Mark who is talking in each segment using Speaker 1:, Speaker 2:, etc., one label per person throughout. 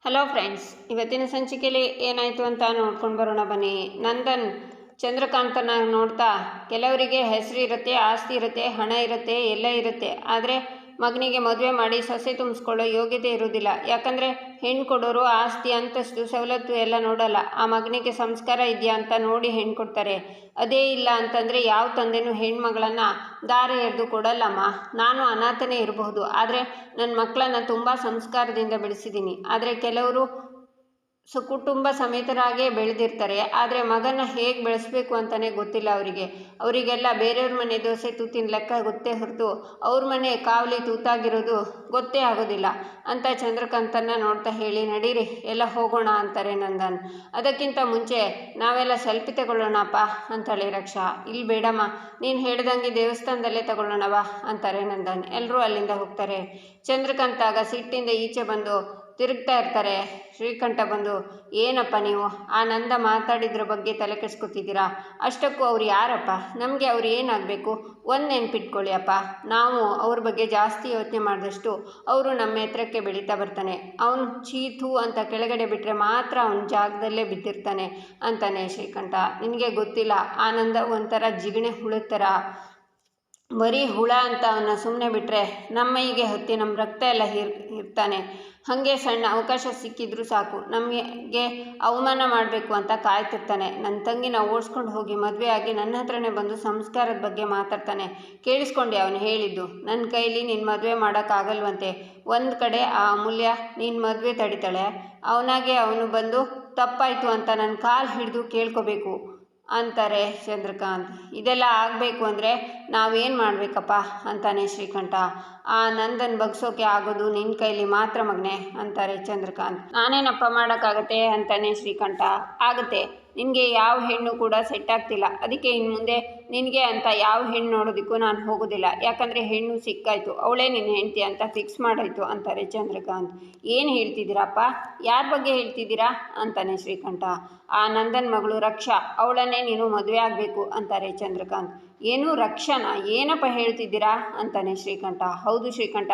Speaker 1: Hello friends, ಇವತ್ತಿನ ಸಂಚಿಕೆಯಲ್ಲಿ ಏನಾಯಿತು ಅಂತ ನೋಡ್ಕೊಂಡು ಬರೋಣ ಬನ್ನಿ. ನಂದನ್ ಚಂದ್ರಕಾಂತನ ನೋಡ್ತಾ ಕೆಲವರಿಗೆ ಹೆಸರು ಇರುತ್ತೆ, ಆಸ್ತಿ ಇರುತ್ತೆ, ಹಣ ಇರುತ್ತೆ, ಎಲ್ಲ ಇರುತ್ತೆ. ಆದರೆ ಮಗನಿಗೆ ಮದುವೆ ಮಾಡಿ ಸೊಸೆ ತುಂಬಿಸ್ಕೊಳ್ಳೋ ಯೋಗ್ಯತೆ ಇರೋದಿಲ್ಲ. ಯಾಕಂದರೆ ಹೆಣ್ಣು ಕೊಡೋರು ಆಸ್ತಿ, ಅಂತಸ್ತು, ಸವಲತ್ತು ಎಲ್ಲ ನೋಡಲ್ಲ. ಆ ಮಗನಿಗೆ ಸಂಸ್ಕಾರ ಇದೆಯಾ ಅಂತ ನೋಡಿ ಹೆಣ್ಣು ಕೊಡ್ತಾರೆ. ಅದೇ ಇಲ್ಲ ಅಂತಂದರೆ ಯಾವ ತಂದೆನೂ ಹೆಣ್ಮಗಳನ್ನು ದಾರ ಎರೆದು ಕೊಡಲ್ಲಮ್ಮ. ನಾನು ಅನಾಥನೇ ಇರಬಹುದು, ಆದರೆ ನನ್ನ ಮಕ್ಕಳನ್ನು ತುಂಬ ಸಂಸ್ಕಾರದಿಂದ ಬೆಳೆಸಿದ್ದೀನಿ. ಆದರೆ ಕೆಲವರು ಕುಟುಂಬ ಸಮೇತರಾಗೇ ಬೆಳೆದಿರ್ತಾರೆ. ಆದರೆ ಮಗನ ಹೇಗೆ ಬೆಳೆಸಬೇಕು ಅಂತಲೇ ಗೊತ್ತಿಲ್ಲ ಅವರಿಗೆಲ್ಲ ಬೇರೆಯವ್ರ ಮನೆ ದೋಸೆ ತೂತಿನ ಲೆಕ್ಕ ಗೊತ್ತೇ ಹೊರತು ಅವ್ರ ಮನೆ ಕಾವಲಿ ತೂತಾಗಿರೋದು ಗೊತ್ತೇ ಆಗೋದಿಲ್ಲ ಅಂತ ಚಂದ್ರಕಾಂತನ ನೋಡ್ತಾ ಹೇಳಿ, ನಡೀರಿ ಎಲ್ಲ ಹೋಗೋಣ ಅಂತಾರೆ ನಂದನ್. ಅದಕ್ಕಿಂತ ಮುಂಚೆ ನಾವೆಲ್ಲ ಸೆಲ್ಫಿ ತಗೊಳ್ಳೋಣಪ್ಪ ಅಂತಾಳೆ ರಕ್ಷಾ. ಇಲ್ಲಿ ಬೇಡಮ್ಮ, ನೀನು ಹೇಳ್ದಂಗೆ ದೇವಸ್ಥಾನದಲ್ಲೇ ತಗೊಳ್ಳೋಣವಾ ಅಂತಾರೆ ನಂದನ್. ಎಲ್ಲರೂ ಅಲ್ಲಿಂದ ಹೋಗ್ತಾರೆ. ಚಂದ್ರಕಾಂತ ಆಗ ಸಿಟ್ಟಿಂದ ಈಚೆ ಬಂದು ತಿರುಗ್ತಾ ಇರ್ತಾರೆ. ಶ್ರೀಕಂಠ ಬಂದು, ಏನಪ್ಪ ನೀವು ಆ ನಂದ ಮಾತಾಡಿದ್ರ ಬಗ್ಗೆ ತಲೆ ಕೆಡಿಸ್ಕೊತಿದ್ದೀರಾ? ಅಷ್ಟಕ್ಕೂ ಅವ್ರು ಯಾರಪ್ಪ? ನಮಗೆ ಅವ್ರು ಏನಾಗಬೇಕು? ಒಂದು ನೆನ್ಪಿಟ್ಕೊಳ್ಳಿ ಅಪ್ಪ, ನಾವು ಅವ್ರ ಬಗ್ಗೆ ಜಾಸ್ತಿ ಯೋಚನೆ ಮಾಡಿದಷ್ಟು ಅವರು ನಮ್ಮ ಎತ್ತರಕ್ಕೆ ಬೆಳೀತಾ ಬರ್ತಾನೆ. ಅವನು ಚೀತು ಅಂತ ಕೆಳಗಡೆ ಬಿಟ್ಟರೆ ಮಾತ್ರ ಅವನ ಜಾಗದಲ್ಲೇ ಬಿದ್ದಿರ್ತಾನೆ ಅಂತಾನೆ ಶ್ರೀಕಂಠ. ನಿನಗೆ ಗೊತ್ತಿಲ್ಲ, ಆನಂದ ಒಂಥರ ಜಿಗಣೆ ಹುಳದ ಥರ. ಬರೀ ಹುಳ ಅಂತ ಅವನ್ನ ಸುಮ್ಮನೆ ಬಿಟ್ಟರೆ ನಮ್ಮೈಗೆ ಹತ್ತಿ ನಮ್ಮ ರಕ್ತ ಎಲ್ಲ ಇರ್ತಾನೆ. ಹಾಗೆ ಸಣ್ಣ ಅವಕಾಶ ಸಿಕ್ಕಿದ್ರೂ ಸಾಕು ನಮಗೆ ಅವಮಾನ ಮಾಡಬೇಕು ಅಂತ ಕಾಯ್ತಿರ್ತಾನೆ. ನನ್ನ ತಂಗಿನ ಓಡಿಸ್ಕೊಂಡು ಹೋಗಿ ಮದುವೆ ಆಗಿ ನನ್ನ ಹತ್ರನೇ ಬಂದು ಸಂಸ್ಕಾರದ ಬಗ್ಗೆ ಮಾತಾಡ್ತಾನೆ. ಕೇಳಿಸ್ಕೊಂಡೆ ಅವನು ಹೇಳಿದ್ದು? ನನ್ನ ಕೈಲಿ ನಿನ್ನ ಮದುವೆ ಮಾಡೋಕ್ಕಾಗಲ್ವಂತೆ. ಒಂದು ಕಡೆ ಆ ಅಮೂಲ್ಯ ನಿನ್ನ ಮದುವೆ ತಡಿತಾಳೆ, ಅವನಾಗೆ ಅವನು ಬಂದು ತಪ್ಪಾಯಿತು ಅಂತ ನನ್ನ ಕಾಲು ಹಿಡಿದು ಕೇಳ್ಕೋಬೇಕು ಅಂತಾರೆ ಚಂದ್ರಕಾಂತ್. ಇದೆಲ್ಲ ಆಗಬೇಕು ಅಂದರೆ ನಾವೇನು ಮಾಡಬೇಕಪ್ಪ ಅಂತಾನೆ ಶ್ರೀಕಂಠ. ಆ ನಂದನ್ ಬಗ್ಸೋಕೆ ಆಗೋದು ನಿನ್ನ ಕೈಲಿ ಮಾತ್ರ ಮಗನೆ ಅಂತಾರೆ ಚಂದ್ರಕಾಂತ್. ನಾನೇನಪ್ಪ ಮಾಡೋಕ್ಕಾಗತ್ತೆ ಅಂತಾನೆ ಶ್ರೀಕಂಠ. ಆಗುತ್ತೆ, ನಿನಗೆ ಯಾವ ಹೆಣ್ಣು ಕೂಡ ಸೆಟ್ ಆಗ್ತಿಲ್ಲ. ಅದಕ್ಕೆ ಇನ್ನು ಮುಂದೆ ನಿನಗೆ ಅಂತ ಯಾವ ಹೆಣ್ಣು ನೋಡೋದಕ್ಕೂ ನಾನು ಹೋಗೋದಿಲ್ಲ. ಯಾಕಂದರೆ ಹೆಣ್ಣು ಸಿಕ್ಕಾಯ್ತು, ಅವಳೇ ನಿನ್ನ ಹೆಂಡ್ತಿ ಅಂತ ಫಿಕ್ಸ್ ಮಾಡಾಯ್ತು ಅಂತಾರೆ ಚಂದ್ರಕಾಂತ್. ಏನು ಹೇಳ್ತಿದ್ದೀರಪ್ಪ? ಯಾರ ಬಗ್ಗೆ ಹೇಳ್ತಿದ್ದೀರಾ ಅಂತಾನೆ ಶ್ರೀಕಂಠ. ಆ ನಂದನ್ ಮಗಳು ರಕ್ಷಾ, ಅವಳನ್ನೇ ನೀನು ಮದುವೆ ಆಗಬೇಕು ಅಂತಾರೆ ಚಂದ್ರಕಾಂತ್. ಏನು ರಕ್ಷಾನ? ಏನಪ್ಪ ಹೇಳ್ತಿದ್ದೀರಾ ಅಂತಾನೆ ಶ್ರೀಕಂಠ. ಹೌದು ಶ್ರೀಕಂಠ,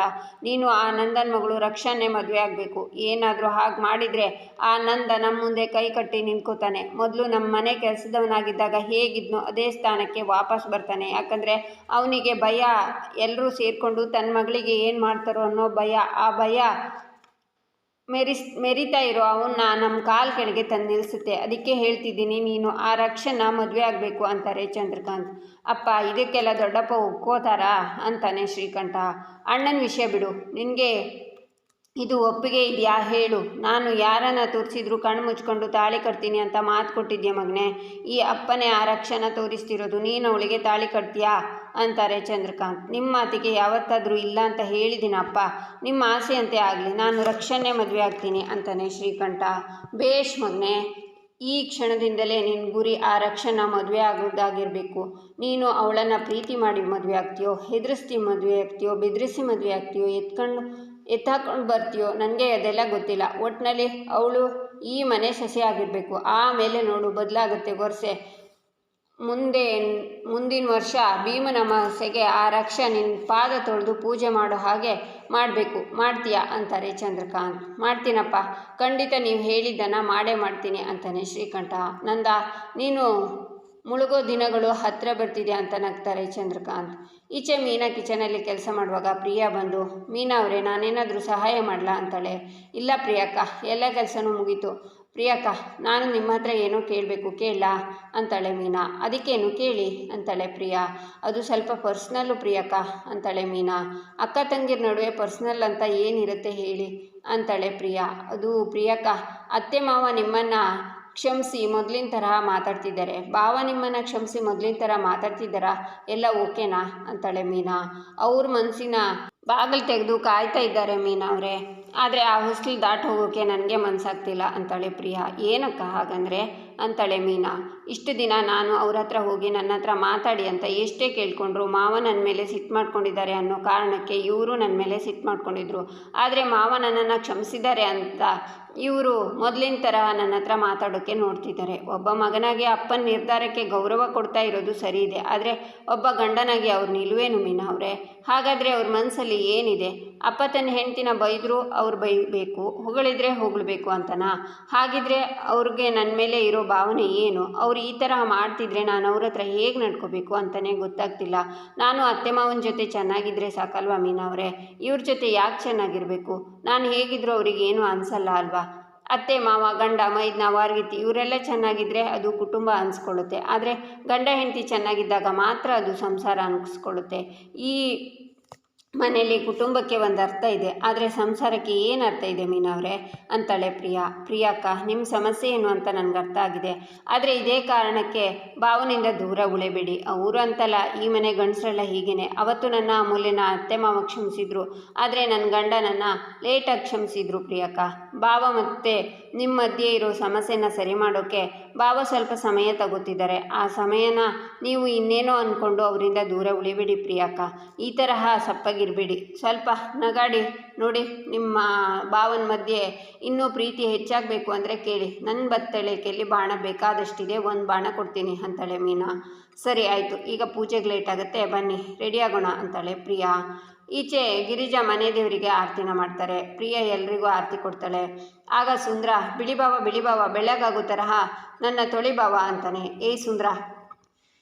Speaker 1: ನೀನು ಆ ನಂದನ್ ಮಗಳು ರಕ್ಷಾನೇ ಮದುವೆ ಆಗಬೇಕು. ಏನಾದರೂ ಹಾಗೆ ಮಾಡಿದರೆ ಆ ನಂದ ನಮ್ಮ ಮುಂದೆ ಕೈ ಕಟ್ಟಿ ನಿಂತ್ಕೋತಾನೆ. ಮೊದಲು ನಮ್ಮ ಮನೆ ಕೆಲಸದವನಾಗಿದ್ದಾಗ ಹೇಗಿದ್ನೋ ಅದೇ ಸ್ಥಾನಕ್ಕೆ ವಾಪಸ್ ಬರ್ತಾನೆ. ಯಾಕಂದರೆ ಅವನಿಗೆ ಭಯ, ಎಲ್ಲರೂ ಸೇರಿಕೊಂಡು ತನ್ನ ಮಗಳಿಗೆ ಏನು ಮಾಡ್ತಾರೋ ಅನ್ನೋ ಭಯ. ಆ ಭಯ ಮೆರಿತಾ ಇರೋ ಅವನ್ನ ನಮ್ಮ ಕಾಲು ಕೆಳಗೆ ತಂದು ನಿಲ್ಲಿಸುತ್ತೆ. ಅದಕ್ಕೆ ಹೇಳ್ತಿದ್ದೀನಿ, ನೀನು ಆ ರಕ್ಷನ ಮದುವೆ ಆಗಬೇಕು ಅಂತಾರೆ ಚಂದ್ರಕಾಂತ್. ಅಪ್ಪ, ಇದಕ್ಕೆಲ್ಲ ದೊಡ್ಡಪ್ಪ ಒಪ್ಕೋತಾರಾ ಅಂತಾನೆ ಶ್ರೀಕಂಠ. ಅಣ್ಣನ ವಿಷಯ ಬಿಡು, ನಿನಗೆ ಇದು ಒಪ್ಪಿಗೆ ಇದೆಯಾ ಹೇಳು? ನಾನು ಯಾರನ್ನ ತೋರಿಸಿದ್ರು ಕಣ್ಣು ಮುಚ್ಕೊಂಡು ತಾಳಿ ಕಟ್ತೀನಿ ಅಂತ ಮಾತು ಕೊಟ್ಟಿದ್ಯಾ ಮಗನೇ? ಈ ಅಪ್ಪನೇ ಆ ರಕ್ಷನ ತೋರಿಸ್ತಿರೋದು, ನೀನು ಅವಳಿಗೆ ತಾಳಿ ಕಟ್ತೀಯಾ ಅಂತಾರೆ ಚಂದ್ರಕಾಂತ್. ನಿಮ್ಮ ಮಾತಿಗೆ ಯಾವತ್ತಾದರೂ ಇಲ್ಲ ಅಂತ ಹೇಳಿದ್ದೀನಪ್ಪ. ನಿಮ್ಮ ಆಸೆಯಂತೆ ಆಗಲಿ, ನಾನು ರಕ್ಷನ್ನೇ ಮದುವೆ ಆಗ್ತೀನಿ ಅಂತಾನೆ ಶ್ರೀಕಂಠ. ಬೇಷ್ ಮಗನೇ, ಈ ಕ್ಷಣದಿಂದಲೇ ನಿನ್ನ ಗುರಿ ಆ ರಕ್ಷನ ಮದುವೆ ಆಗೋದಾಗಿರಬೇಕು. ನೀನು ಅವಳನ್ನು ಪ್ರೀತಿ ಮಾಡಿ ಮದುವೆ ಆಗ್ತೀಯೋ, ಹೆದರಿಸ್ತಿ ಮದುವೆ ಆಗ್ತೀಯೋ, ಬೆದರಿಸಿ ಮದುವೆ ಆಗ್ತೀಯೋ, ಎತ್ತಾಕೊಂಡು ಬರ್ತೀಯೋ, ನನಗೆ ಅದೆಲ್ಲ ಗೊತ್ತಿಲ್ಲ. ಒಟ್ಟಿನಲ್ಲಿ ಅವಳು ಈ ಮನೆ ಸೊಸೆ ಆಗಿರಬೇಕು. ಆಮೇಲೆ ನೋಡು, ಬದಲಾಗುತ್ತೆ ವರ್ಷೆ. ಮುಂದಿನ ವರ್ಷ ಭೀಮನ ಅಮಾವಾಸ್ಯೆಗೆ ಆ ರಕ್ಷ ನಿನ್ನ ಪಾದ ತೊಳೆದು ಪೂಜೆ ಮಾಡೋ ಹಾಗೆ ಮಾಡಬೇಕು. ಮಾಡ್ತೀಯಾ ಅಂತಾರೆ ಚಂದ್ರಕಾಂತ್. ಮಾಡ್ತೀನಪ್ಪ, ಖಂಡಿತ ನೀವು ಹೇಳಿದ್ದನ್ನು ಮಾಡೇ ಮಾಡ್ತೀನಿ ಅಂತಾನೆ ಶ್ರೀಕಂಠ. ನಂದ, ನೀನು ಮುಳುಗೋ ದಿನಗಳು ಹತ್ತಿರ ಬರ್ತಿದೆ ಅಂತ ನಗ್ತಾರೆ ಚಂದ್ರಕಾಂತ್. ಈಚೆ ಮೀನಾ ಕಿಚನಲ್ಲಿ ಕೆಲಸ ಮಾಡುವಾಗ ಪ್ರಿಯಾ ಬಂದು, ಮೀನಾ ಅವರೇ, ನಾನೇನಾದರೂ ಸಹಾಯ ಮಾಡಲಾ ಅಂತಾಳೆ. ಇಲ್ಲ ಪ್ರಿಯಕ್ಕ, ಎಲ್ಲ ಕೆಲಸನೂ ಮುಗೀತು. ಪ್ರಿಯಕ್ಕ, ನಾನು ನಿಮ್ಮ ಹತ್ರ ಏನೋ ಕೇಳಬೇಕು, ಕೇಳಲಾ ಅಂತಾಳೆ ಮೀನಾ. ಅದಕ್ಕೇನು ಕೇಳಿ ಅಂತಾಳೆ ಪ್ರಿಯಾ. ಅದು ಸ್ವಲ್ಪ ಪರ್ಸ್ನಲ್ಲು ಪ್ರಿಯಕ್ಕ ಅಂತಾಳೆ ಮೀನಾ. ಅಕ್ಕ ತಂಗಿರ ನಡುವೆ ಪರ್ಸ್ನಲ್ ಅಂತ ಏನಿರುತ್ತೆ ಹೇಳಿ ಅಂತಾಳೆ ಪ್ರಿಯಾ. ಅದು ಪ್ರಿಯಕ್ಕ, ಅತ್ತೆ ಮಾವ ನಿಮ್ಮನ್ನು ಕ್ಷಮಿಸಿ ಮೊದಲಿನ ತರಹ ಮಾತಾಡ್ತಿದ್ದಾರೆ. ಭಾವ ನಿಮ್ಮನ್ನು ಕ್ಷಮಿಸಿ ಮೊದಲಿನ ಥರ ಮಾತಾಡ್ತಿದ್ದಾರಾ? ಎಲ್ಲ ಓಕೆನಾ ಅಂತಾಳೆ ಮೀನಾ. ಅವ್ರ ಮನಸ್ಸಿನ ಬಾಗಿಲು ತೆಗೆದು ಕಾಯ್ತಾ ಇದ್ದಾರೆ ಮೀನಾ ಅವರೇ. ಆದರೆ ಆ ಹೊಸ್ಲು ದಾಟಿ ಹೋಗೋಕ್ಕೆ ನನಗೆ ಮನಸ್ಸಾಗ್ತಿಲ್ಲ ಅಂತಾಳೆ ಪ್ರಿಯಾ. ಏನಕ್ಕ ಹಾಗಂದರೆ ಅಂತಾಳೆ ಮೀನಾ. ಇಷ್ಟು ದಿನ ನಾನು ಅವ್ರ ಹತ್ರ ಹೋಗಿ ನನ್ನ ಹತ್ರ ಮಾತಾಡಿ ಅಂತ ಎಷ್ಟೇ ಕೇಳ್ಕೊಂಡ್ರು ಮಾವ ನನ್ನ ಮೇಲೆ ಸಿಟ್ಟು ಮಾಡ್ಕೊಂಡಿದ್ದಾರೆ ಅನ್ನೋ ಕಾರಣಕ್ಕೆ ಇವರು ನನ್ನ ಮೇಲೆ ಸಿಟ್ಟು ಮಾಡ್ಕೊಂಡಿದ್ರು. ಆದರೆ ಮಾವ ನನ್ನನ್ನು ಕ್ಷಮಿಸಿದ್ದಾರೆ ಅಂತ ಇವರು ಮೊದಲಿನ ಥರ ನನ್ನ ಹತ್ರ ಮಾತಾಡೋಕ್ಕೆ ನೋಡ್ತಿದ್ದಾರೆ. ಒಬ್ಬ ಮಗನಾಗಿ ಅಪ್ಪನ ನಿರ್ಧಾರಕ್ಕೆ ಗೌರವ ಕೊಡ್ತಾ ಇರೋದು ಸರಿ ಇದೆ, ಆದರೆ ಒಬ್ಬ ಗಂಡನಾಗಿ ಅವ್ರ ನಿಲುವೇನು ಮೀನಾ ಅವರೇ? ಹಾಗಾದರೆ ಅವ್ರ ಮನಸ್ಸಲ್ಲಿ ಮನಸ್ಸಲ್ಲಿ ಏನಿದೆ? ಅಪ್ಪ ತನ್ನ ಹೆಂಡ್ತಿನ ಬೈದರೂ ಅವ್ರು ಬೈಬೇಕು, ಹೊಗಳಿದ್ರೆ ಹೊಗಳಬೇಕು ಅಂತನಾ? ಹಾಗಿದ್ರೆ ಅವ್ರಿಗೆ ನನ್ನ ಮೇಲೆ ಇರೋ ಭಾವನೆ ಏನು? ಅವ್ರು ಈ ಥರ ಮಾಡ್ತಿದ್ರೆ ನಾನು ಅವ್ರ ಹತ್ರ ಹೇಗೆ ನಡ್ಕೋಬೇಕು ಅಂತಲೇ ಗೊತ್ತಾಗ್ತಿಲ್ಲ. ನಾನು ಅತ್ತೆ ಮಾವನ ಜೊತೆ ಚೆನ್ನಾಗಿದ್ದರೆ ಸಾಕಲ್ವಾ ಮೀನಾ ಅವರೇ? ಇವ್ರ ಜೊತೆ ಯಾಕೆ ಚೆನ್ನಾಗಿರಬೇಕು? ನಾನು ಹೇಗಿದ್ರು ಅವ್ರಿಗೇನು ಅನಿಸಲ್ಲ ಅಲ್ವಾ? ಅತ್ತೆ ಮಾವ, ಗಂಡ ಮೈದ್ನ ವಾರ್ಗಿತಿ ಇವರೆಲ್ಲ ಚೆನ್ನಾಗಿದ್ದರೆ ಅದು ಕುಟುಂಬ ಅನಿಸ್ಕೊಳ್ಳುತ್ತೆ. ಆದರೆ ಗಂಡ ಹೆಂಡತಿ ಚೆನ್ನಾಗಿದ್ದಾಗ ಮಾತ್ರ ಅದು ಸಂಸಾರ ಅನಿಸ್ಕೊಳ್ಳುತ್ತೆ. ಈ ಮನೆಯಲ್ಲಿ ಕುಟುಂಬಕ್ಕೆ ಒಂದು ಅರ್ಥ ಇದೆ, ಆದರೆ ಸಂಸಾರಕ್ಕೆ ಏನು ಅರ್ಥ ಇದೆ ಮೀನಾ ಅವರೇ ಅಂತಾಳೆ ಪ್ರಿಯಾಕ್ಕ, ನಿಮ್ಮ ಸಮಸ್ಯೆ ಏನು ಅಂತ ನನಗೆ ಅರ್ಥ ಆಗಿದೆ. ಆದರೆ ಇದೇ ಕಾರಣಕ್ಕೆ ಭಾವನಿಂದ ದೂರ ಉಳಿಬೇಡಿ. ಅವರು ಅಂತಲ್ಲ, ಈ ಮನೆ ಗಂಡಸರೆಲ್ಲ ಹೀಗೇನೆ. ಅವತ್ತು ನನ್ನ ಅಮೂಲ್ಯನ ಅತ್ತೆ ಮಾವ ಕ್ಷಮಿಸಿದ್ರು, ಆದರೆ ನನ್ನ ಗಂಡ ನನ್ನ ಲೇಟಾಗಿ ಕ್ಷಮಿಸಿದ್ರು ಪ್ರಿಯಾಕ್ಕ. ಭಾವ ಮತ್ತು ನಿಮ್ಮ ಮಧ್ಯೆ ಇರೋ ಸಮಸ್ಯೆನ ಸರಿ ಮಾಡೋಕ್ಕೆ ಭಾವ ಸ್ವಲ್ಪ ಸಮಯ ತಗೋತಿದ್ದಾರೆ. ಆ ಸಮಯನ ನೀವು ಇನ್ನೇನೋ ಅಂದ್ಕೊಂಡು ಅವರಿಂದ ದೂರ ಉಳಿಬೇಡಿ ಪ್ರಿಯಾಕ್ಕ. ಈ ತರಹ ಸಪ್ಪಗಿರಬೇಡಿ, ಸ್ವಲ್ಪ ನಗಾಡಿ ನೋಡಿ. ನಿಮ್ಮ ಭಾವನ ಮಧ್ಯೆ ಇನ್ನೂ ಪ್ರೀತಿ ಹೆಚ್ಚಾಗಬೇಕು ಅಂದರೆ ಕೇಳಿ, ನನ್ನ ಬತ್ತಳಿಕೆಯಲ್ಲಿ ಬಾಣ ಬೇಕಾದಷ್ಟಿದೆ, ಒಂದು ಬಾಣ ಕೊಡ್ತೀನಿ ಅಂತಾಳೆ ಮೀನಾ. ಸರಿ ಆಯಿತು, ಈಗ ಪೂಜೆಗೆ ಲೇಟ್ ಆಗುತ್ತೆ, ಬನ್ನಿ ರೆಡಿ ಆಗೋಣ ಅಂತಾಳೆ ಪ್ರಿಯಾ. ಈಚೆ ಗಿರಿಜಾ ಮನೆ ದೇವರಿಗೆ ಆರತಿನ ಮಾಡ್ತಾರೆ. ಪ್ರಿಯಾ ಎಲ್ರಿಗೂ ಆರತಿ ಕೊಡ್ತಾಳೆ. ಆಗ ಸುಂದ್ರ, ಬಿಳಿ ಬಾವ ಬೆಳಗಾಗೋ ತರಹ ನನ್ನ ತೊಳಿ ಬಾವ ಅಂತಾನೆ. ಏಯ್ ಸುಂದ್ರ,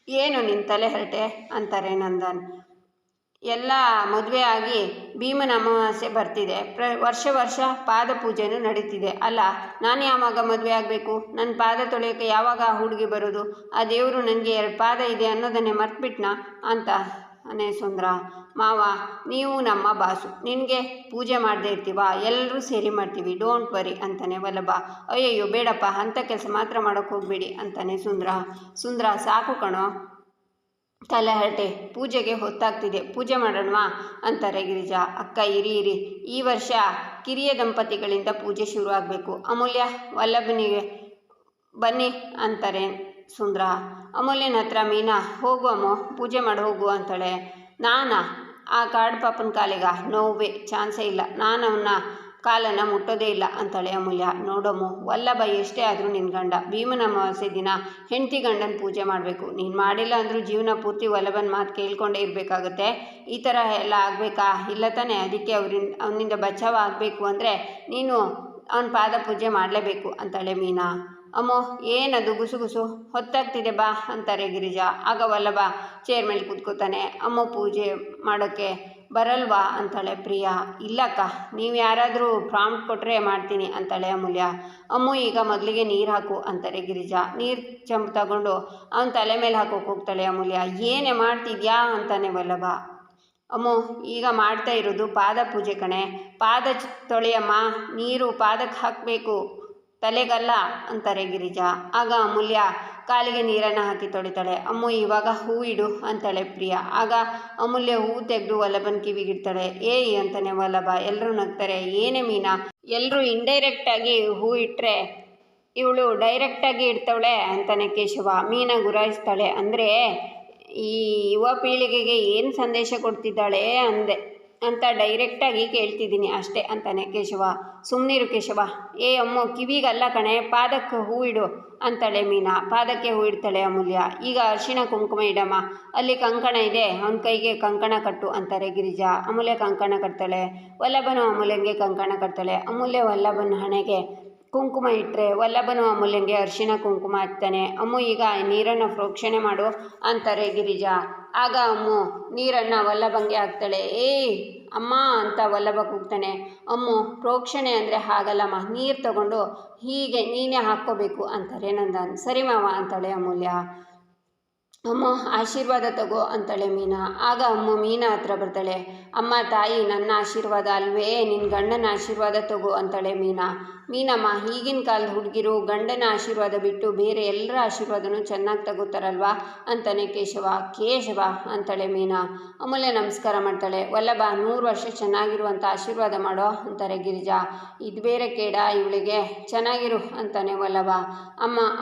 Speaker 1: ಏನು ನಿನ್ನ ತಲೆ ಹರಟೆ ಅಂತಾರೆ ನಂದನ್. ಎಲ್ಲ ಮದುವೆ ಆಗಿ ಭೀಮನ ಅಮಾವಾಸ್ಯೆ ಬರ್ತಿದೆ, ವರ್ಷ ಪಾದ ಪೂಜೆನೂ ನಡೀತಿದೆ. ಅಲ್ಲ, ನಾನು ಯಾವಾಗ ಮದುವೆ ಆಗಬೇಕು? ನನ್ನ ಪಾದ ತೊಳೆಯೋಕ್ಕೆ ಯಾವಾಗ ಆ ಹುಡುಗಿ ಬರೋದು? ಆ ದೇವರು ನನಗೆ 2 ಪಾದ ಇದೆ ಅನ್ನೋದನ್ನೇ ಮರ್ತ್ಬಿಟ್ನಾ ಅಂತಾನೆ ಸುಂದ್ರ. ಮಾವ, ನೀವು ನಮ್ಮ ಬಾಸು, ನಿನಗೆ ಪೂಜೆ ಮಾಡದೇ ಇರ್ತೀವಾ? ಎಲ್ಲರೂ ಸೇರಿ ಮಾಡ್ತೀವಿ, ಡೋಂಟ್ ವರಿ ಅಂತಾನೆ ವಲ್ಲಭ. ಅಯ್ಯಯ್ಯೋ ಬೇಡಪ್ಪ, ಅಂಥ ಕೆಲಸ ಮಾತ್ರ ಮಾಡೋಕ್ಕೆ ಹೋಗಬೇಡಿ ಅಂತಾನೆ ಸುಂದ್ರ. ಸಾಕು ಕಣೋ ತಲೆ ಹರಟೆ, ಪೂಜೆಗೆ ಹೊತ್ತಾಗ್ತಿದೆ, ಪೂಜೆ ಮಾಡೋಣವಾ ಅಂತಾರೆ ಗಿರಿಜಾ. ಅಕ್ಕ ಇರಿ, ಈ ವರ್ಷ ಕಿರಿಯ ದಂಪತಿಗಳಿಂದ ಪೂಜೆ ಶುರು ಆಗಬೇಕು. ಅಮೂಲ್ಯ, ವಲ್ಲಭನಿಗೆ ಬನ್ನಿ ಅಂತಾರೆ ಸುಂದ್ರ. ಅಮೂಲ್ಯನ ಹತ್ರ ಮೀನಾ, ಹೋಗು ಅಮ್ಮೋ, ಪೂಜೆ ಮಾಡಿ ಹೋಗು ಅಂತಾಳೆ. ನಾನಾ? ಆ ಕಾಡು ಪಾಪನ ಕಾಲಿಗ? ನೋವೇ, ಚಾನ್ಸೇ ಇಲ್ಲ, ನಾನು ಅವನ ಕಾಲನ್ನು ಮುಟ್ಟೋದೇ ಇಲ್ಲ ಅಂತಾಳೆ ಅಮೂಲ್ಯ. ನೋಡಮ್ಮು, ವಲ್ಲಭ ಎಷ್ಟೇ ಆದರೂ ನಿನ್ನ ಗಂಡ. ಭೀಮನ ಅಮಾವಾಸ್ಯೆ ದಿನ ಹೆಂಡತಿ ಗಂಡನ ಪೂಜೆ ಮಾಡಬೇಕು. ನೀನು ಮಾಡಿಲ್ಲ ಅಂದರೂ ಜೀವನ ಪೂರ್ತಿ ವಲ್ಲಭನ ಮಾತು ಕೇಳ್ಕೊಂಡೇ ಇರಬೇಕಾಗುತ್ತೆ. ಈ ಥರ ಎಲ್ಲ ಆಗಬೇಕಾ? ಇಲ್ಲ ತಾನೆ? ಅದಕ್ಕೆ ಅವನಿಂದ ಬಚಾವ್ ಆಗಬೇಕು ಅಂದರೆ ನೀನು ಅವನ ಪಾದ ಪೂಜೆ ಮಾಡಲೇಬೇಕು ಅಂತಾಳೆ ಮೀನಾ. ಅಮ್ಮೋ, ಏನದು ಗುಸುಗುಸು? ಹೊತ್ತಾಗ್ತಿದೆ ಬಾ ಅಂತಾರೆ ಗಿರಿಜಾ. ಆಗ ವಲ್ಲಭ ಚೇರ್ ಮೇಲೆ ಕೂತ್ಕೋತಾನೆ. ಅಮ್ಮೋ, ಪೂಜೆ ಮಾಡೋಕ್ಕೆ ಬರಲ್ವಾ ಅಂತಾಳೆ ಪ್ರಿಯಾ. ಇಲ್ಲಕ್ಕ, ನೀವು ಯಾರಾದರೂ ಪ್ರಾಂಪ್ಟ್ ಕೊಟ್ಟರೆ ಮಾಡ್ತೀನಿ ಅಂತಾಳೆ ಅಮೂಲ್ಯ. ಅಮ್ಮು, ಈಗ ಮೊದಲಿಗೆ ನೀರು ಹಾಕು ಅಂತಾರೆ ಗಿರಿಜಾ. ನೀರು ಚಂಪು ತಗೊಂಡು ಅವನ ತಲೆ ಮೇಲೆ ಹಾಕೋಕೆ ಹೋಗ್ತಾಳೆ ಅಮೂಲ್ಯ. ಏನೇ ಮಾಡ್ತಿದ್ಯಾ ಅಂತಾನೆ ವಲ್ಲಭ. ಅಮ್ಮು, ಈಗ ಮಾಡ್ತಾ ಇರೋದು ಪಾದ ಪೂಜೆ ಕಣೆ, ಪಾದ ತೊಳೆಯಮ್ಮ, ನೀರು ಪಾದಕ್ಕೆ ಹಾಕಬೇಕು, ತಲೆಗಲ್ಲ ಅಂತಾರೆ ಗಿರಿಜಾ. ಆಗ ಅಮೂಲ್ಯ ಕಾಲಿಗೆ ನೀರನ್ನು ಹಾಕಿ ತೊಳಿತಾಳೆ. ಅಮ್ಮು, ಇವಾಗ ಹೂ ಇಡು ಅಂತಾಳೆ ಪ್ರಿಯಾ. ಆಗ ಅಮೂಲ್ಯ ಹೂ ತೆಗೆದು ವಲ್ಲಭನ ಕಿವಿಗಿಡ್ತಾಳೆ. ಏಯ್ ಅಂತಾನೆ ವಲ್ಲಭ. ಎಲ್ಲರೂ ನಗ್ತಾರೆ. ಏನೇ ಮೀನಾ, ಎಲ್ಲರೂ ಇಂಡೈರೆಕ್ಟಾಗಿ ಹೂ ಇಟ್ಟರೆ ಇವಳು ಡೈರೆಕ್ಟಾಗಿ ಇಡ್ತಾವಳೆ ಅಂತಾನೆ ಕೇಶವ. ಮೀನಾ ಗುರಾಯಿಸ್ತಾಳೆ. ಅಂದರೆ ಈ ಯುವ ಪೀಳಿಗೆಗೆ ಏನು ಸಂದೇಶ ಕೊಡ್ತಿದ್ದಾಳೆ ಅಂತ ಡೈರೆಕ್ಟಾಗಿ ಕೇಳ್ತಿದ್ದೀನಿ ಅಷ್ಟೇ ಅಂತಾನೆ ಕೇಶವ. ಸುಮ್ಮನಿರು ಕೇಶವ. ಏ ಅಮ್ಮೋ, ಕಿವಿಗಲ್ಲ ಕಣೆ, ಪಾದಕ್ಕೆ ಹೂ ಇಡು ಅಂತಾಳೆ ಮೀನಾ. ಪಾದಕ್ಕೆ ಹೂ ಇಡ್ತಾಳೆ ಅಮೂಲ್ಯ. ಈಗ ಅರಿಶಿಣ ಕುಂಕುಮ ಇಡಮ್ಮ, ಅಲ್ಲಿ ಕಂಕಣ ಇದೆ, ಅವನ ಕೈಗೆ ಕಂಕಣ ಕಟ್ಟು ಅಂತಾರೆ ಗಿರಿಜಾ. ಅಮೂಲ್ಯ ಕಂಕಣ ಕಟ್ತಾಳೆ. ವಲ್ಲಭನು ಅಮೂಲ್ಯಂಗೆ ಕಂಕಣ ಕಟ್ತಾಳೆ. ಅಮೂಲ್ಯ ವಲ್ಲಭನ ಹಣೆಗೆ ಕುಂಕುಮ ಇಟ್ಟರೆ ವಲ್ಲಭನು ಅಮೂಲ್ಯಂಗೆ ಅರಿಶಿಣ ಕುಂಕುಮ ಹಾಕ್ತಾನೆ. ಅಮ್ಮು, ಈಗ ನೀರನ್ನು ಪ್ರೋಕ್ಷಣೆ ಮಾಡು ಅಂತಾರೆ ಗಿರಿಜಾ. ಆಗ ಅಮ್ಮು ನೀರನ್ನು ವಲ್ಲಭಂಗೆ ಹಾಕ್ತಾಳೆ. ಏಯ್ ಅಮ್ಮ ಅಂತ ವಲ್ಲಭ ಕೂಗ್ತಾನೆ. ಅಮ್ಮು, ಪ್ರೋಕ್ಷಣೆ ಅಂದರೆ ಹಾಗಲ್ಲಮ್ಮ, ನೀರು ತಗೊಂಡು ಹೀಗೆ ನೀನೇ ಹಾಕ್ಕೋಬೇಕು ಅಂತಾರೆ ನಂದನ್. ಸರಿ ಮಾವ ಅಂತಾಳೆ ಅಮೂಲ್ಯ. ಅಮ್ಮ, ಆಶೀರ್ವಾದ ತಗೋ ಅಂತಾಳೆ ಮೀನಾ. ಆಗ ಅಮ್ಮ ಮೀನಾ ಹತ್ರ ಬರ್ತಾಳೆ. ಅಮ್ಮ ತಾಯಿ, ನನ್ನ ಆಶೀರ್ವಾದ ಅಲ್ವೇ, ನಿನ್ನ ಗಂಡನ ಆಶೀರ್ವಾದ ತಗೋ ಅಂತಾಳೆ ಮೀನಾ. ಮೀನಮ್ಮ, ಈಗಿನ ಕಾಲದ ಹುಡುಗಿರು ಗಂಡನ ಆಶೀರ್ವಾದ ಬಿಟ್ಟು ಬೇರೆ ಎಲ್ಲರ ಆಶೀರ್ವಾದನೂ ಚೆನ್ನಾಗಿ ತಗೋತಾರಲ್ವಾ ಅಂತಾನೆ ಕೇಶವ ಅಂತಾಳೆ ಮೀನಾ. ಅಮೂಲ್ಯ ನಮಸ್ಕಾರ ಮಾಡ್ತಾಳೆ. ವಲ್ಲಭ, 100 ವರ್ಷ ಚೆನ್ನಾಗಿರುವಂಥ ಆಶೀರ್ವಾದ ಮಾಡೋ ಅಂತಾರೆ ಗಿರಿಜಾ. ಇದು ಬೇರೆ ಕೇಡ ಇವಳಿಗೆ, ಚೆನ್ನಾಗಿರು ಅಂತಾನೆ ವಲ್ಲಭ.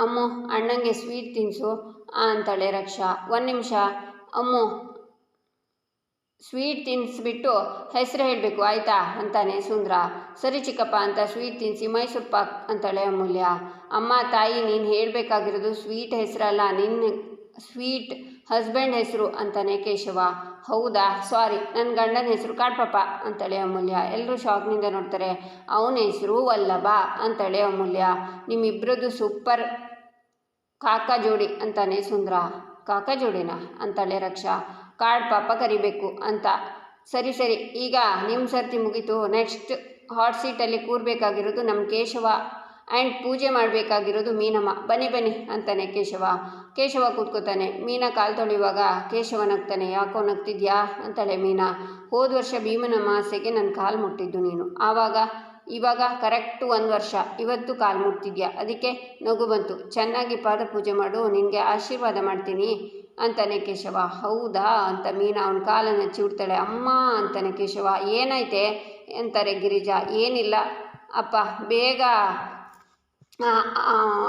Speaker 1: ಅಮ್ಮು ಅಣ್ಣಂಗೆ ಸ್ವೀಟ್ ತಿನ್ನಿಸು ಅಂತಾಳೆ ರಕ್ಷಾ. 1 ನಿಮಿಷ ಅಮ್ಮು, ಸ್ವೀಟ್ ತಿನ್ನಿಸ್ಬಿಟ್ಟು ಹೆಸರು ಹೇಳಬೇಕು ಆಯಿತಾ ಅಂತಾನೆ ಸುಂದ್ರ. ಸರಿ ಚಿಕ್ಕಪ್ಪ ಅಂತ ಸ್ವೀಟ್ ತಿನ್ನಿಸಿ ಮೈಸೂರು ಪಾಕ್ ಅಂತಾಳೆ ಅಮೂಲ್ಯ. ಅಮ್ಮ ತಾಯಿ, ನೀನು ಹೇಳಬೇಕಾಗಿರೋದು ಸ್ವೀಟ್ ಹೆಸರಲ್ಲ, ನಿನ್ನ ಸ್ವೀಟ್ ಹಸ್ಬೆಂಡ್ ಹೆಸರು ಅಂತಾನೆ ಕೇಶವ. ಹೌದಾ, ಸಾರಿ, ನನ್ನ ಗಂಡನ ಹೆಸರು ಕಾಡ್ಪಾಪ ಅಂತೇಳಿ ಅಮೂಲ್ಯ. ಎಲ್ಲರೂ ಶಾಕ್ನಿಂದ ನೋಡ್ತಾರೆ. ಅವನ ಹೆಸರು ವಲ್ಲಭ ಅಂತೇಳಿ ಅಮೂಲ್ಯ. ನಿಮ್ಮಿಬ್ಬರದ್ದು ಸೂಪರ್ ಕಾಕ ಜೋಡಿ ಅಂತಾನೆ ಸುಂದ್ರ. ಕಾಕ ಜೋಡಿನಾ ಅಂತಾಳೆ ರಕ್ಷಾ. ಕಾಡ್ಪಾಪ ಕರಿಬೇಕು ಅಂತ. ಸರಿ ಸರಿ, ಈಗ ನಿಮ್ಮ ಸರ್ತಿ ಮುಗೀತು. ನೆಕ್ಸ್ಟ್ ಹಾಟ್ ಸೀಟಲ್ಲಿ ಕೂರಬೇಕಾಗಿರೋದು ನಮ್ಮ ಕೇಶವ ಆ್ಯಂಡ್ ಪೂಜೆ ಮಾಡಬೇಕಾಗಿರೋದು ಮೀನಮ್ಮ. ಬನ್ನಿ ಬನ್ನಿ ಅಂತಾನೆ ಕೇಶವ ಕೂತ್ಕೋತಾನೆ. ಮೀನಾ ಕಾಲು ತೊಳೆಯುವಾಗ ಕೇಶವ ನಗ್ತಾನೆ. ಯಾಕೋ ನಗ್ತಿದ್ಯಾ ಅಂತಾಳೆ ಮೀನಾ. ಹೋದ ವರ್ಷ ಭೀಮನ ಅಮಾವಾಸ್ಯೆಗೆ ನನ್ನ ಕಾಲು ಮುಟ್ಟಿದ್ದು ನೀನು. ಇವಾಗ ಕರೆಕ್ಟು 1 ವರ್ಷ. ಇವತ್ತು ಕಾಲು ಮುಟ್ತಿದ್ಯಾ, ಅದಕ್ಕೆ ನಗು ಬಂತು. ಚೆನ್ನಾಗಿ ಪಾದ ಪೂಜೆ ಮಾಡು, ನಿನಗೆ ಆಶೀರ್ವಾದ ಮಾಡ್ತೀನಿ ಅಂತಾನೆ ಕೇಶವ. ಹೌದಾ ಅಂತ ಮೀನಾ ಅವನ ಕಾಲನ್ನು ಚಿಡ್ತಾಳೆ. ಅಮ್ಮ ಅಂತಾನೆ ಕೇಶವ. ಏನಾಯ್ತೆ ಅಂತಾರೆ ಗಿರಿಜಾ. ಏನಿಲ್ಲ ಅಪ್ಪ, ಬೇಗ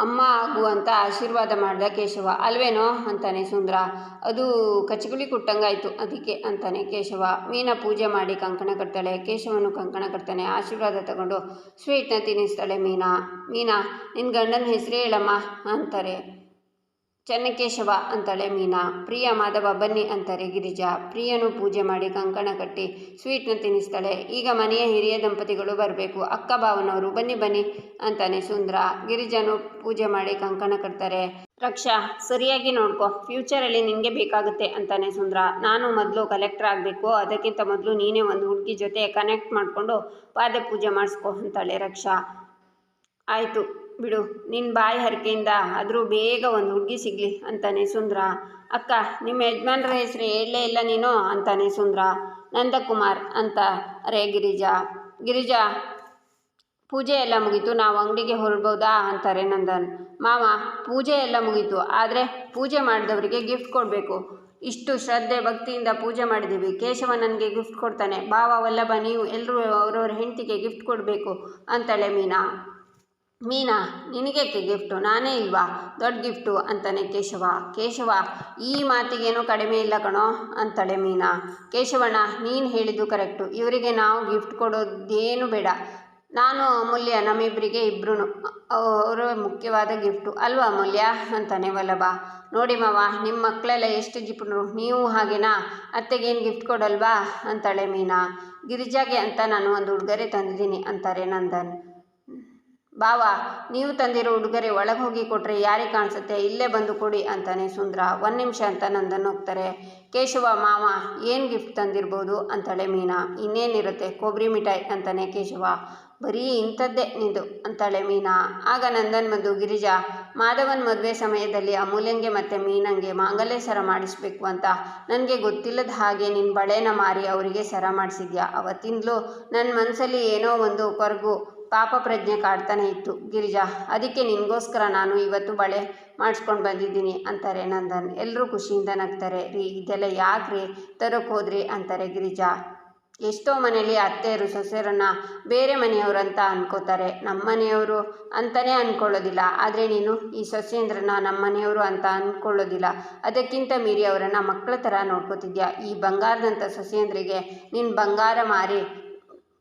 Speaker 1: ಅಮ್ಮ ಆಗು ಅಂತ ಆಶೀರ್ವಾದ ಮಾಡ್ದ ಕೇಶವ. ಅಲ್ವೇನೋ ಅಂತಾನೆ ಸುಂದ್ರ. ಅದು ಕಚಗುಳಿ ಕೊಟ್ಟಂಗಾಯ್ತು ಅದಕ್ಕೆ ಅಂತಾನೆ ಕೇಶವ. ಮೀನಾ ಪೂಜೆ ಮಾಡಿ ಕಂಕಣ ಕಟ್ತಾಳೆ. ಕೇಶವನು ಕಂಕಣ ಕಟ್ತಾನೆ. ಆಶೀರ್ವಾದ ತಗೊಂಡು ಸ್ವೀಟ್ನ ತಿನ್ನಿಸ್ತಾಳೆ ಮೀನಾ. ನಿನ್ನ ಗಂಡನ ಹೆಸರೇ ಹೇಳಮ್ಮ ಅಂತಾರೆ. ಚೆನ್ನಕೇಶವ ಅಂತಾಳೆ ಮೀನಾ. ಪ್ರಿಯ ಮಾಧವ ಬನ್ನಿ ಅಂತಾರೆ ಗಿರಿಜಾ. ಪ್ರಿಯನು ಪೂಜೆ ಮಾಡಿ ಕಂಕಣ ಕಟ್ಟಿ ಸ್ವೀಟ್ನ ತಿನ್ನಿಸ್ತಾಳೆ. ಈಗ ಮನೆಯ ಹಿರಿಯ ದಂಪತಿಗಳು ಬರಬೇಕು, ಅಕ್ಕ ಭಾವನವರು ಬನ್ನಿ ಬನ್ನಿ ಅಂತಾನೆ ಸುಂದ್ರ. ಗಿರಿಜಾನು ಪೂಜೆ ಮಾಡಿ ಕಂಕಣ ಕಟ್ತಾರೆ. ರಕ್ಷಾ, ಸರಿಯಾಗಿ ನೋಡ್ಕೊ, ಫ್ಯೂಚರಲ್ಲಿ ನಿನಗೆ ಬೇಕಾಗುತ್ತೆ ಅಂತಾನೆ ಸುಂದ್ರ. ನಾನು ಮೊದಲು ಕಲೆಕ್ಟರ್ ಆಗಬೇಕು, ಅದಕ್ಕಿಂತ ಮೊದಲು ನೀನೇ ಒಂದು ಹುಡುಗಿ ಜೊತೆ ಕನೆಕ್ಟ್ ಮಾಡಿಕೊಂಡು ಪಾದ ಪೂಜೆ ಮಾಡಿಸ್ಕೊ ಅಂತಾಳೆ ರಕ್ಷಾ. ಆಯಿತು ಬಿಡು, ನಿನ್ನ ಬಾಯಿ ಹರಕೆಯಿಂದ ಆದರೂ ಬೇಗ ಒಂದು ಹುಡುಗಿ ಸಿಗಲಿ ಅಂತಾನೆ ಸುಂದ್ರ. ಅಕ್ಕ, ನಿಮ್ಮ ಯಜಮಾನ್ರ ಹೆಸರು ಹೇಳಲೇ ಇಲ್ಲ ನೀನು ಅಂತಾನೆ ಸುಂದ್ರ. ನಂದಕುಮಾರ್ ಅಂತ ರೇ ಗಿರಿಜಾ. ಪೂಜೆ ಎಲ್ಲ ಮುಗೀತು, ನಾವು ಅಂಗಡಿಗೆ ಹೊರಡ್ಬೋದಾ ಅಂತಾರೆ ನಂದನ್. ಮಾವ, ಪೂಜೆ ಎಲ್ಲ ಮುಗೀತು, ಆದರೆ ಪೂಜೆ ಮಾಡಿದವರಿಗೆ ಗಿಫ್ಟ್ ಕೊಡಬೇಕು. ಇಷ್ಟು ಶ್ರದ್ಧೆ ಭಕ್ತಿಯಿಂದ ಪೂಜೆ ಮಾಡಿದ್ದೀವಿ. ಕೇಶವ ನನಗೆ ಗಿಫ್ಟ್ ಕೊಡ್ತಾನೆ. ಭಾವ ವಲ್ಲಭ ನೀವು ಎಲ್ಲರೂ ಅವರವ್ರ ಹೆಂಡತಿಗೆ ಗಿಫ್ಟ್ ಕೊಡಬೇಕು ಅಂತಾಳೆ ಮೀನಾ. ನಿನಗೇಕೆ ಗಿಫ್ಟು, ನಾನೇ ಇಲ್ವಾ ದೊಡ್ಡ ಗಿಫ್ಟು ಅಂತಾನೆ ಕೇಶವ. ಈ ಮಾತಿಗೇನೋ ಕಡಿಮೆ ಇಲ್ಲ ಕಣೋ ಅಂತಾಳೆ ಮೀನಾ. ಕೇಶವಣ್ಣ, ನೀನು ಹೇಳಿದ್ದು ಕರೆಕ್ಟು. ಇವರಿಗೆ ನಾವು ಗಿಫ್ಟ್ ಕೊಡೋದೇನು ಬೇಡ. ನಾನು ಅಮೂಲ್ಯ, ನಮ್ಮಿಬ್ಬರಿಗೆ ಇಬ್ಬರೂ ಅವರ ಮುಖ್ಯವಾದ ಗಿಫ್ಟು ಅಲ್ವಾ ಅಮೂಲ್ಯ ಅಂತಾನೆ ವಲ್ಲಭ. ನೋಡಿ ಮಾವ, ನಿಮ್ಮ ಮಕ್ಕಳೆಲ್ಲ ಎಷ್ಟು ಜಿಪುಣರು, ನೀವು ಹಾಗೇನಾ? ಅತ್ತೆಗೇನು ಗಿಫ್ಟ್ ಕೊಡಲ್ವಾ ಅಂತಾಳೆ ಮೀನಾ. ಗಿರಿಜಾಗೆ ಅಂತ ನಾನು ಒಂದು ಉಡುಗೊರೆ ತಂದಿದ್ದೀನಿ ಅಂತಾರೆ ನಂದನ್. ಬಾವ, ನೀವು ತಂದಿರೋ ಉಡುಗೊರೆ ಒಳಗೆ ಹೋಗಿ ಕೊಟ್ಟರೆ ಯಾರಿಗೆ ಕಾಣಿಸುತ್ತೆ, ಇಲ್ಲೇ ಬಂದು ಕೊಡಿ ಅಂತಾನೆ ಸುಂದ್ರ. 1 ನಿಮಿಷ ಅಂತ ನಂದನ್ ಹೋಗ್ತಾರೆ. ಕೇಶವ, ಮಾವ ಏನು ಗಿಫ್ಟ್ ತಂದಿರ್ಬೋದು ಅಂತಾಳೆ ಮೀನಾ. ಇನ್ನೇನಿರುತ್ತೆ, ಕೊಬ್ಬರಿ ಮಿಠಾಯಿ ಅಂತಾನೆ ಕೇಶವ. ಬರೀ ಇಂಥದ್ದೇ ನಿಂದು ಅಂತಾಳೆ ಮೀನಾ. ಆಗ ನಂದನ್ ಮತ್ತು ಗಿರಿಜಾ, ಮಾಧವನ್ ಮದುವೆ ಸಮಯದಲ್ಲಿ ಅಮೂಲ್ಯಂಗೆ ಮತ್ತು ಮೀನಂಗೆ ಮಾಂಗಲ್ಯ ಸರ ಮಾಡಿಸ್ಬೇಕು ಅಂತ ನನಗೆ ಗೊತ್ತಿಲ್ಲದ ಹಾಗೆ ನಿನ್ನ ಬಳೆನ ಮಾರಿ ಅವರಿಗೆ ಸರ ಮಾಡಿಸಿದ್ಯಾ. ಅವತ್ತಿಂದಲೂ ನನ್ನ ಮನಸ್ಸಲ್ಲಿ ಏನೋ ಒಂದು ಕೊರಗು ಪಾಪ ಪ್ರಜ್ಞೆ ಕಾಡ್ತಾನೆ ಇತ್ತು ಗಿರಿಜಾ. ಅದಕ್ಕೆ ನಿನಗೋಸ್ಕರ ನಾನು ಇವತ್ತು ಬಳೆ ಮಾಡಿಸ್ಕೊಂಡು ಬಂದಿದ್ದೀನಿ ಅಂತಾರೆ ನಂದನ್. ಎಲ್ಲರೂ ಖುಷಿಯಿಂದ ನಗ್ತಾರೆ. ರೀ, ಇದೆಲ್ಲ ಯಾಕ್ರಿ ತರೋಕೆ ಹೋದ್ರಿ ಅಂತಾರೆ ಗಿರಿಜಾ. ಎಷ್ಟೋ ಮನೇಲಿ ಅತ್ತೆಯರು ಸೊಸೆಯರನ್ನು ಬೇರೆ ಮನೆಯವರು ಅನ್ಕೋತಾರೆ, ನಮ್ಮ ಮನೆಯವರು ಅಂತಲೇ ಅಂದ್ಕೊಳ್ಳೋದಿಲ್ಲ. ಆದರೆ ನೀನು ಈ ಸೊಸೆಯಂದ್ರನ್ನ ನಮ್ಮ ಮನೆಯವರು ಅಂತ ಅಂದ್ಕೊಳ್ಳೋದಿಲ್ಲ. ಅದಕ್ಕಿಂತ ಮೀರಿ ಅವರನ್ನು ಮಕ್ಕಳ ಥರ ನೋಡ್ಕೋತಿದ್ಯಾ. ಈ ಬಂಗಾರದಂಥ ಸೊಸೆಯಂದ್ರಿಗೆ ನಿನ್ನ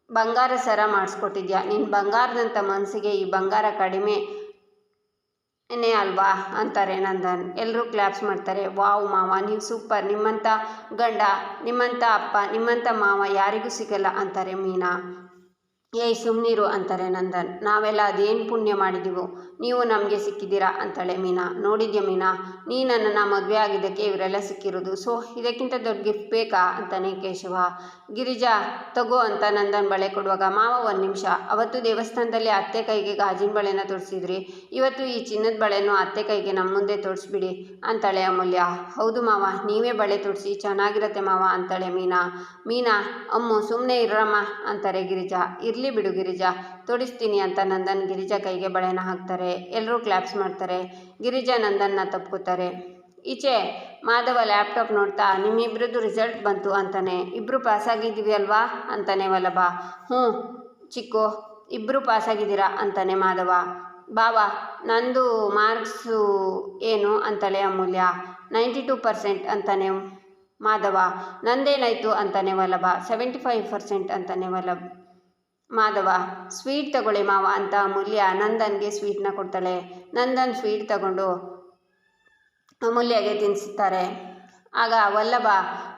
Speaker 1: ಬಂಗಾರ ಸರ ಮಾಡಿಸ್ಕೊಟ್ಟಿದ್ಯಾ. ನಿನ್ನ ಬಂಗಾರದಂಥ ಮನಸ್ಸಿಗೆ ಈ ಬಂಗಾರ ಕಡಿಮೆನೇ ಅಲ್ವಾ ಅಂತಾರೆ ನಂದನ್. ಎಲ್ಲರೂ ಕ್ಲಾಪ್ಸ್ ಮಾಡ್ತಾರೆ. ವಾವ್ ಮಾವ, ನೀವು ಸೂಪರ್, ನಿಮ್ಮಂಥ ಗಂಡ, ನಿಮ್ಮಂಥ ಅಪ್ಪ, ನಿಮ್ಮಂಥ ಮಾವ ಯಾರಿಗೂ ಸಿಗಲ್ಲ ಅಂತಾರೆ ಮೀನಾ. ಏಯ್ ಸುಮ್ಮನಿರು ಅಂತಾರೆ ನಂದನ್. ನಾವೆಲ್ಲ ಅದೇನು ಪುಣ್ಯ ಮಾಡಿದ್ದೀವೋ ನೀವು ನಮಗೆ ಸಿಕ್ಕಿದ್ದೀರಾ ಅಂತಾಳೆ ಮೀನಾ. ನೋಡಿದ್ಯಾ ಮೀನಾ, ನೀ ನನ್ನನ್ನು ಮದುವೆ ಆಗಿದ್ದಕ್ಕೆ ಇವರೆಲ್ಲ ಸಿಕ್ಕಿರೋದು. ಸೊ ಇದಕ್ಕಿಂತ ದೊಡ್ಡ ಗಿಫ್ಟ್ ಬೇಕಾ ಅಂತಾನೆ ಕೇಶವ. ಗಿರಿಜಾ, ತಗೋ ಅಂತ ನಂದನ್ ಬಳೆ ಕೊಡುವಾಗ, ಮಾವ 1 ನಿಮಿಷ, ಅವತ್ತು ದೇವಸ್ಥಾನದಲ್ಲಿ ಅತ್ತೆ ಕೈಗೆ ಗಾಜಿನ ಬಳೆನ ತೊಡಿಸಿದ್ರಿ, ಇವತ್ತು ಈ ಚಿನ್ನದ ಬಳೆನೂ ಅತ್ತೆ ಕೈಗೆ ನಮ್ಮ ಮುಂದೆ ತೊಡಿಸ್ಬಿಡಿ ಅಂತಾಳೆ ಅಮೂಲ್ಯ. ಹೌದು ಮಾವ, ನೀವೇ ಬಳೆ ತೊಡಿಸಿ, ಚೆನ್ನಾಗಿರತ್ತೆ ಮಾವ ಅಂತಾಳೆ ಮೀನಾ. ಅಮ್ಮು ಸುಮ್ಮನೆ ಇರಮ್ಮ ಅಂತಾರೆ ಗಿರಿಜಾ. ಇರಲಿ ಬಿಡು ಗಿರಿಜಾ, ತೊಡಿಸ್ತೀನಿ ಅಂತ ನಂದನ್ ಗಿರಿಜಾ ಕೈಗೆ ಬಳೆನ ಹಾಕ್ತಾರೆ. ಎಲ್ಲರೂ ಕ್ಲಾಪ್ಸ್ ಮಾಡ್ತಾರೆ. ಗಿರಿಜಾ ನಂದನ್ನ ತಪ್ಕೋತಾರೆ. ಈಚೆ ಮಾಧವ ಲ್ಯಾಪ್ಟಾಪ್ ನೋಡ್ತಾ, ನಿಮ್ಮಿಬ್ಬರದ್ದು ರಿಸಲ್ಟ್ ಬಂತು ಅಂತಾನೆ. ಇಬ್ಬರು ಪಾಸಾಗಿದ್ದೀವಿ ಅಲ್ವಾ ಅಂತಾನೆ ವಲ್ಲಭ. ಹ್ಞೂ ಚಿಕ್ಕು, ಇಬ್ಬರು ಪಾಸಾಗಿದ್ದೀರಾ ಅಂತಾನೆ ಮಾಧವ. ಬಾವ, ನಂದು ಮಾರ್ಕ್ಸು ಏನು ಅಂತಾಳೆ ಅಮೂಲ್ಯ. 92% ಅಂತಾನೆ ಮಾಧವ. ನಂದೇನಾಯಿತು ಅಂತಾನೆ ವಲ್ಲಭ. 75% ಅಂತಾನೆ ಮಾಧವ. ಸ್ವೀಟ್ ತಗೊಳ್ಳಿ ಮಾವ ಅಂತ ಅಮೂಲ್ಯ ನಂದನ್ಗೆ ಸ್ವೀಟ್ನ ಕೊಡ್ತಾಳೆ. ನಂದನ್ ಸ್ವೀಟ್ ತಗೊಂಡು ಅಮೂಲ್ಯಗೆ ತಿನ್ನಿಸ್ತಾರೆ. ಆಗ ವಲ್ಲಭ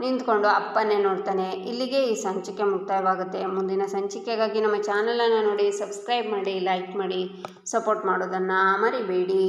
Speaker 1: ನಿಂತ್ಕೊಂಡು ಅಪ್ಪನ್ನೇ ನೋಡ್ತಾನೆ. ಇಲ್ಲಿಗೆ ಈ ಸಂಚಿಕೆ ಮುಕ್ತಾಯವಾಗುತ್ತೆ. ಮುಂದಿನ ಸಂಚಿಕೆಗಾಗಿ ನಮ್ಮ ಚಾನಲನ್ನು ನೋಡಿ, ಸಬ್ಸ್ಕ್ರೈಬ್ ಮಾಡಿ, ಲೈಕ್ ಮಾಡಿ, ಸಪೋರ್ಟ್ ಮಾಡೋದನ್ನು ಮರಿಬೇಡಿ.